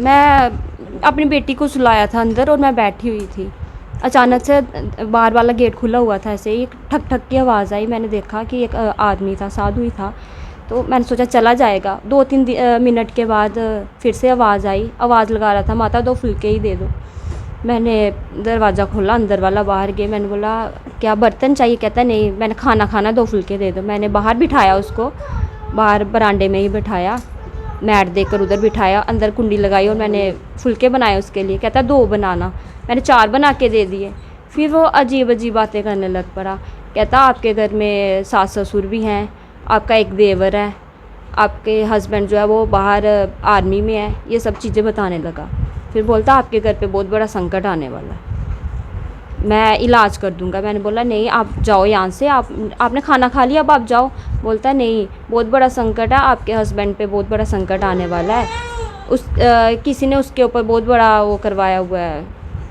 मैं अपनी बेटी को सुलाया था अंदर और मैं बैठी हुई थी। अचानक से बाहर वाला गेट खुला हुआ था, ऐसे ही ठक ठक की आवाज़ आई। मैंने देखा कि एक आदमी था, साधु ही था। तो मैंने सोचा चला जाएगा। 2-3 मिनट के बाद फिर से आवाज़ आई। आवाज़ लगा रहा था, माता 2 फुलके ही दे दो। मैंने दरवाज़ा खोला, अंदर वाला बाहर गए। मैंने बोला क्या बर्तन चाहिए? कहता नहीं, मैंने खाना खाना, 2 फुलके दे दो। मैंने बाहर बिठाया उसको, बाहर बरामदे में ही बिठाया, मैट देकर उधर बिठाया, अंदर कुंडी लगाई और मैंने फुलके बनाए उसके लिए। कहता 2 बनाना। मैंने 4 बना के दे दिए। फिर वो अजीब अजीब बातें करने लग पड़ा। कहता आपके घर में सास ससुर भी हैं, आपका एक देवर है, आपके हस्बैंड जो है वो बाहर आर्मी में है, ये सब चीज़ें बताने लगा। फिर बोलता आपके घर पे बहुत बड़ा संकट आने वाला है, मैं इलाज कर दूंगा। मैंने बोला नहीं, आप जाओ यहाँ से, आपने खाना खा लिया, अब आप जाओ। बोलता नहीं, बहुत बड़ा संकट है, आपके हस्बैंड पे बहुत बड़ा संकट आने वाला है। किसी ने उसके ऊपर बहुत बड़ा वो करवाया हुआ है,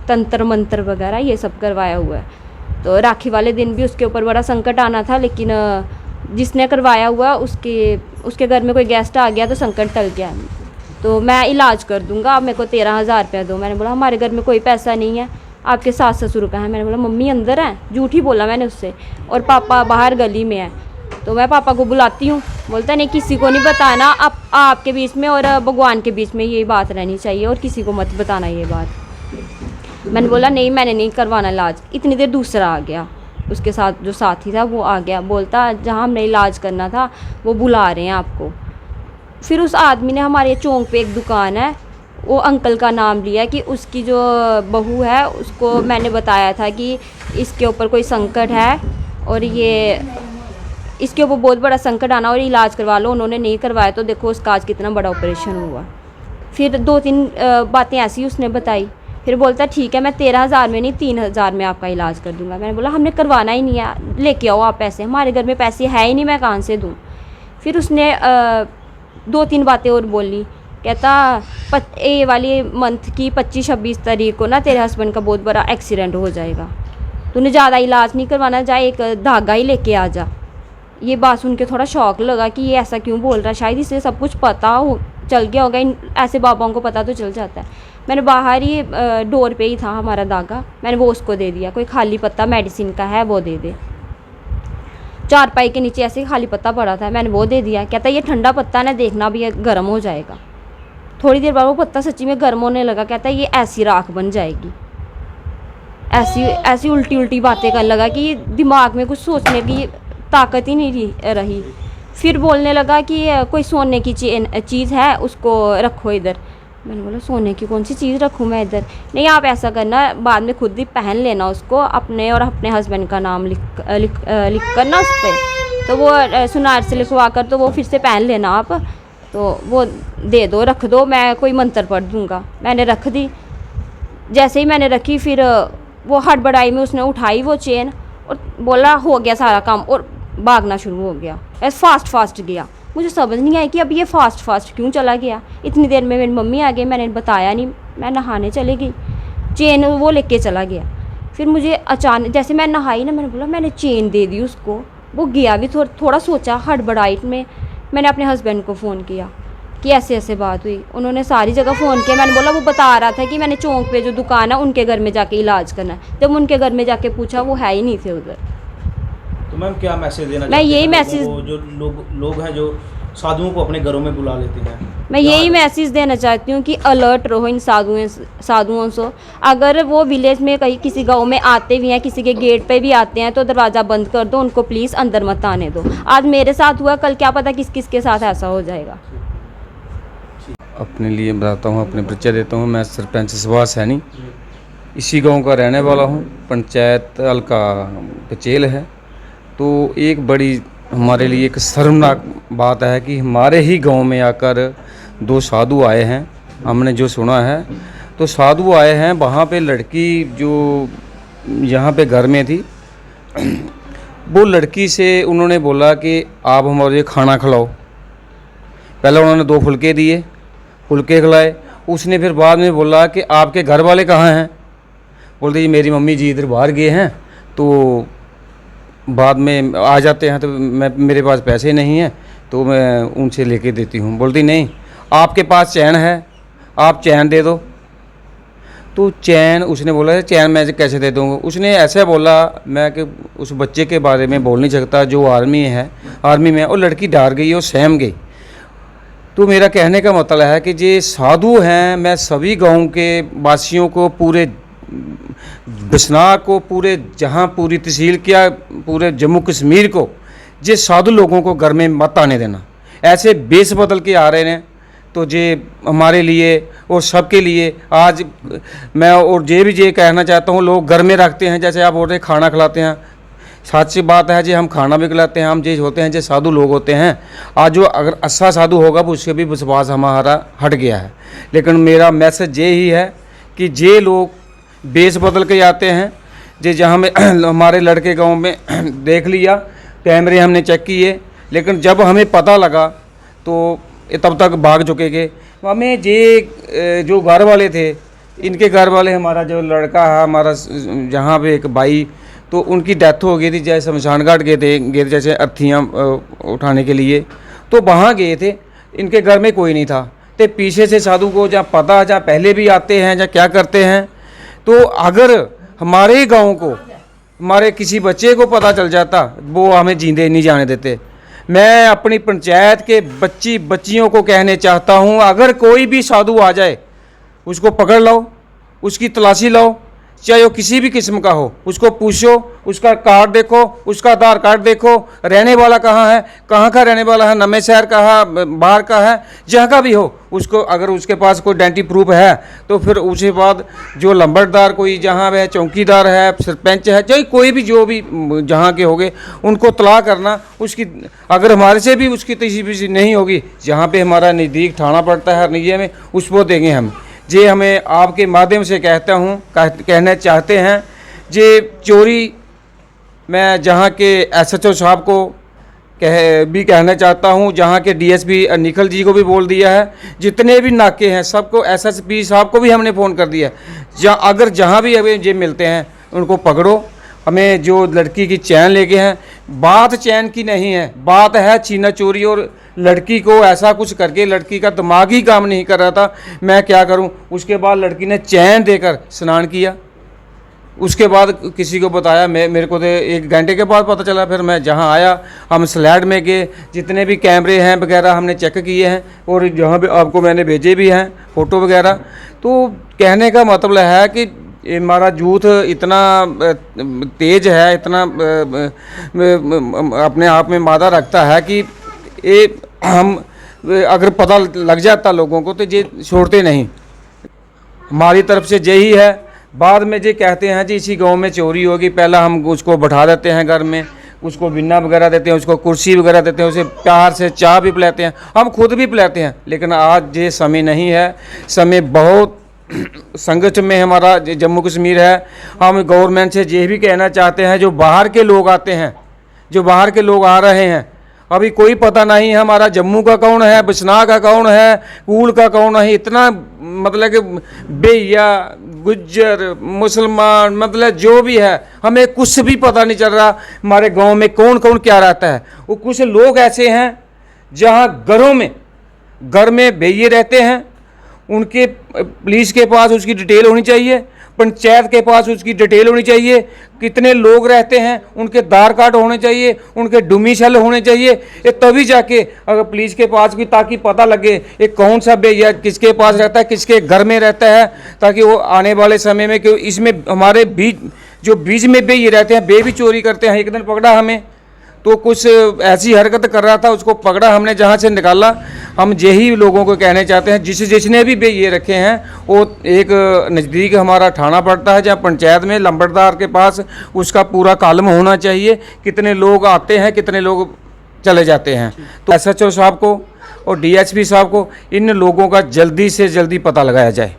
तंत्र मंत्र वगैरह ये सब करवाया हुआ है। तो राखी वाले दिन भी उसके ऊपर बड़ा संकट आना था, लेकिन जिसने करवाया हुआ उसके घर में कोई गेस्ट आ गया तो संकट टल गया। तो मैं इलाज कर दूंगा, आप मेरे को 13,000 रुपया दो। मैंने बोला हमारे घर में कोई पैसा नहीं है, आपके सास ससुर का है। मैंने बोला मम्मी अंदर हैं, झूठ ही बोला मैंने उससे, और पापा बाहर गली में है। तो मैं पापा को बुलाती हूँ। बोलता नहीं, किसी को नहीं बताना, आपके बीच में और भगवान के बीच में ये बात रहनी चाहिए और किसी को मत बताना ये बात। मैंने बोला नहीं, मैंने नहीं करवाना इलाज। इतनी देर दूसरा आ गया, उसके साथ जो साथी था वो आ गया। बोलता जहाँ हमने इलाज करना था वो बुला रहे हैं आपको। फिर उस आदमी ने हमारे चौक पे एक दुकान है, वो अंकल का नाम लिया कि उसकी जो बहू है उसको मैंने बताया था कि इसके ऊपर कोई संकट है और ये इसके ऊपर बहुत बड़ा संकट आना और इलाज करवा लो। उन्होंने नहीं करवाया तो देखो उसका आज कितना बड़ा ऑपरेशन हुआ। फिर 2-3 बातें ऐसी उसने बताई। फिर बोलता ठीक है, मैं 13,000 में नहीं 3,000 में आपका इलाज कर दूंगा। मैंने बोला हमने करवाना ही नहीं है, लेके आओ आप पैसे, हमारे घर में पैसे है ही नहीं, मैं कहाँ से दूँ। फिर उसने 2-3 बातें और बोली। कहता ये वाली मंथ की 25-26 तारीख को ना तेरे हस्बैंड का बहुत बड़ा एक्सीडेंट हो जाएगा, तूने ज़्यादा इलाज नहीं करवाना, जा एक धागा ही लेके आ जा। ये बात सुन के थोड़ा शौक लगा कि ये ऐसा क्यों बोल रहा है, शायद इसे सब कुछ पता हो चल गया होगा, ऐसे बाबाओं को पता तो चल जाता है। मैंने बाहर ही डोर पे ही था हमारा धागा, मैंने वो उसको दे दिया। कोई खाली पत्ता मेडिसिन का है वो दे दे। चारपाई के नीचे ऐसे खाली पत्ता पड़ा था, मैंने वो दे दिया। कहता ये ठंडा पत्ता ना देखना भी गर्म हो जाएगा। थोड़ी देर बाद वो पत्ता सच्ची में गर्म होने लगा। कहता है ये ऐसी राख बन जाएगी। ऐसी उल्टी उल्टी बातें करने लगा कि दिमाग में कुछ सोचने की ताकत ही नहीं रही। फिर बोलने लगा कि कोई सोने की चीज़ है उसको रखो इधर। मैंने बोला सोने की कौन सी चीज़ रखूँ मैं इधर? नहीं, आप ऐसा करना, बाद में खुद ही पहन लेना उसको, अपने और अपने हस्बैंड का नाम लिख कर ना उस पर, तो वो सुनार से लिखवा कर तो वो फिर से पहन लेना आप। तो वो दे दो, रख दो, मैं कोई मंत्र पढ़ दूँगा। मैंने रख दी। जैसे ही मैंने रखी फिर वो हड़बड़ाई में उसने उठाई वो चेन और बोला हो गया सारा काम, और भागना शुरू हो गया। ऐसे फास्ट गया। मुझे समझ नहीं आई कि अब ये फास्ट क्यों चला गया। इतनी देर में मेरी मम्मी आ गई, मैंने बताया नहीं, मैं नहाने चली गई, चेन वो लेके चला गया। फिर मुझे अचानक जैसे मैं नहाई ना, मैंने बोला मैंने चेन दे दी उसको। वो गया भी, थोड़ा सोचा, हड़बड़ाहट में मैंने अपने हस्बैंड को फ़ोन किया कि ऐसे ऐसे बात हुई। उन्होंने सारी जगह फ़ोन किया। मैंने बोला वो बता रहा था कि मैंने चौक पे जो दुकान है उनके घर में जाके इलाज करना है। जब उनके घर में जाके पूछा वो है ही नहीं थे उधर। तो मैम क्या मैसेज देना मैं यही मैसेज जो लोग हैं जो साधुओं को अपने घरों में बुला लेते हैं, मैं यही मैसेज देना चाहती हूँ कि अलर्ट रहो इन साधुओं से। अगर वो विलेज में कहीं किसी गांव में आते भी हैं, किसी के गेट पे भी आते हैं, तो दरवाज़ा बंद कर दो, उनको प्लीज़ अंदर मत आने दो। आज मेरे साथ हुआ, कल क्या पता किस किस के साथ ऐसा हो जाएगा। अपने लिए बताता हूँ, अपने परिचय देता हूँ। मैं सरपंच सुभाष सैनी, इसी गांव का रहने वाला हूँ। पंचायत हल्का पचेल है। तो एक बड़ी हमारे लिए एक शर्मनाक बात है कि हमारे ही गांव में आकर 2 साधु आए हैं। हमने जो सुना है तो साधु आए हैं, वहाँ पे लड़की जो यहाँ पे घर में थी, वो लड़की से उन्होंने बोला कि आप हमारे खाना खिलाओ। पहले उन्होंने 2 फुलके दिए, फुलके खिलाए। उसने फिर बाद में बोला कि आपके घर वाले कहाँ हैं? बोलते जी मेरी मम्मी जी इधर बाहर गए हैं, तो बाद में आ जाते हैं, तो मेरे पास पैसे नहीं हैं तो मैं उनसे लेके देती हूँ। बोलती नहीं, आपके पास चैन है, आप चैन दे दो। तो चैन उसने बोला है चैन मैं कैसे दे दूँगा। उसने ऐसा बोला, मैं कि उस बच्चे के बारे में बोल नहीं सकता जो आर्मी में है, और लड़की डर गई और सहम गई। तो मेरा कहने का मतलब है कि ये साधु हैं, मैं सभी गांव के वासियों को, पूरे बिसनाक को, पूरे जहां पूरी तहसील क्या पूरे जम्मू कश्मीर को, ये साधु लोगों को घर में मत आने देना। ऐसे बेस बदल के आ रहे हैं तो ये हमारे लिए और सबके लिए आज मैं और ये कहना चाहता हूँ, लोग घर में रखते हैं, जैसे आप बोल रहे खाना खिलाते हैं, सच्ची बात है जी, हम खाना भी खिलाते हैं, हम जो होते हैं जो साधु लोग होते हैं। आज जो अगर अच्छा साधु होगा तो उसके भी विश्वास हमारा हट गया है। लेकिन मेरा मैसेज यही है कि ये लोग बेस बदल के आते हैं, जे जहाँ में हमारे लड़के गांव में देख लिया, कैमरे हमने चेक किए, लेकिन जब हमें पता लगा तो तब तक भाग चुके थे। हमें ये जो घर वाले थे, इनके घर वाले, हमारा जो लड़का है, हमारा जहाँ पे एक भाई, तो उनकी डेथ हो गई थी, जैसे शमशान घाट गए थे जैसे अर्थियाँ उठाने के लिए, तो वहाँ गए थे, इनके घर में कोई नहीं था। तो पीछे से साधु को जहाँ पता, जहाँ पहले भी आते हैं, जहाँ क्या करते हैं, तो अगर हमारे गांव को, हमारे किसी बच्चे को पता चल जाता, वो हमें जींदे नहीं जाने देते। मैं अपनी पंचायत के बच्चियों को कहने चाहता हूँ, अगर कोई भी साधु आ जाए उसको पकड़ लो, उसकी तलाशी लो, चाहे वो किसी भी किस्म का हो, उसको पूछो, उसका कार्ड देखो, उसका आधार कार्ड देखो, रहने वाला कहाँ है, कहाँ का रहने वाला है, नमे शहर का है, बाहर का है, जहाँ का भी हो, उसको अगर उसके पास कोई आइडेंटिटी प्रूफ है तो फिर उसके बाद जो लंबरदार कोई जहाँ है, चौकीदार है, सरपंच है, चाहे कोई भी जो भी जहाँ के होंगे, उनको तला करना। उसकी अगर हमारे से भी उसकी तशीबी नहीं होगी, जहाँ पे हमारा नज़दीक थाना पड़ता है हरनिया में, उस पर देंगे हम। जे हमें आपके माध्यम से कहता हूँ, कहना चाहते हैं, जे चोरी मैं जहाँ के SHO साहब को कहना चाहता हूँ, जहाँ के DSP निखिल जी को भी बोल दिया है, जितने भी नाके हैं सबको, SSP साहब को भी हमने फ़ोन कर दिया, अगर जहाँ भी हमें ये मिलते हैं उनको पकड़ो। हमें जो लड़की की चैन ले गए हैं, बात चैन की नहीं है, बात है छीना चोरी, और लड़की को ऐसा कुछ करके लड़की का दिमाग ही काम नहीं कर रहा था, मैं क्या करूं। उसके बाद लड़की ने चैन देकर स्नान किया, उसके बाद किसी को बताया, मेरे को तो 1 घंटे के बाद पता चला। फिर मैं जहां आया, हम स्लैड में गए, जितने भी कैमरे हैं वगैरह हमने चेक किए हैं, और जहां भी आपको मैंने भेजे भी हैं फ़ोटो वगैरह। तो कहने का मतलब है कि हमारा यूथ इतना तेज है, इतना अपने आप में मादा रखता है कि ये हम अगर पता लग जाता लोगों को तो ये छोड़ते नहीं। हमारी तरफ से यही है। बाद में ये कहते हैं जी इसी गांव में चोरी होगी, पहला हम उसको बैठा देते हैं घर में, उसको बिन्ना वगैरह देते हैं, उसको कुर्सी वगैरह देते हैं, उसे प्यार से चाय भी पिलाते हैं, हम खुद भी पिलाते हैं। लेकिन आज ये समय नहीं है, समय बहुत संघर्ष में हमारा जम्मू कश्मीर है। हम गवर्नमेंट से ये भी कहना चाहते हैं, जो बाहर के लोग आते हैं, जो बाहर के लोग आ रहे हैं, अभी कोई पता नहीं है हमारा जम्मू का कौन है, बिसना का कौन है, कूल का कौन है, इतना मतलब कि बेया गुज्जर मुसलमान, मतलब जो भी है, हमें कुछ भी पता नहीं चल रहा हमारे गांव में कौन कौन क्या रहता है। वो कुछ लोग ऐसे हैं जहां घर में बेये रहते हैं, उनके पुलिस के पास उसकी डिटेल होनी चाहिए, पंचायत के पास उसकी डिटेल होनी चाहिए, कितने लोग रहते हैं उनके आधार कार्ड होने चाहिए, उनके डोमिसाइल होने चाहिए, ये तभी जाके अगर पुलिस के पास भी, ताकि पता लगे ये कौन सा बेया किसके पास रहता है, किसके घर में रहता है, ताकि वो आने वाले समय में, क्यों इसमें हमारे बीच में बेये रहते हैं, बे भी चोरी करते हैं। एक दिन पकड़ा हमें, तो कुछ ऐसी हरकत कर रहा था, उसको पकड़ा हमने, जहाँ से निकाला। हम यही लोगों को कहने चाहते हैं, जिसने भी ये रखे हैं, वो एक नज़दीक हमारा थाना पड़ता है, जहाँ पंचायत में लंबरदार के पास उसका पूरा कालम होना चाहिए, कितने लोग आते हैं, कितने लोग चले जाते हैं। तो SHO साहब को और DSP साहब को इन लोगों का जल्दी से जल्दी पता लगाया जाए।